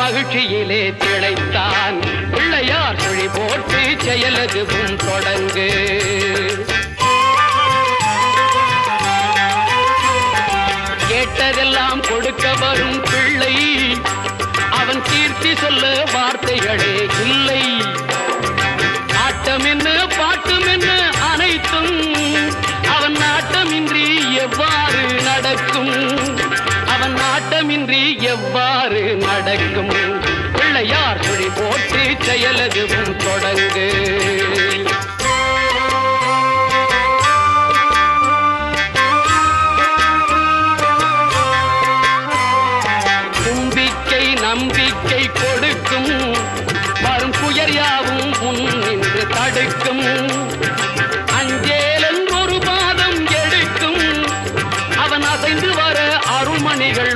மகிழ்ச்சியிலே திளைத்தான். பிள்ளையார் சுழி போட்டு செயலதுவும் தொடங்கு. கேட்டதெல்லாம் கொடுக்க வரும் பிள்ளை, அவன் கீர்த்தி சொல்ல வார்த்தைகளே இல்லை. ஆட்டம் என்ன பாட்டும் என்ன அனைத்தும் அவன் நாட்டமின்றி எவ்வாறு நடக்கும்? அவன் நாட்டமின்றி எவ்வாறு நடக்கும்? பிள்ளையார் சுழி போட்டு செயலதுவும் தொடங்கு. தும்பிக்கை நம்பிக்கை கொடுக்கும், வரும் துயர் யாவும் முன் நின்று தடுக்கும். அஞ்சேலன் ஒரு பாதம் எடுக்கும், அவன் அசைந்து வர அருள்மணிகள்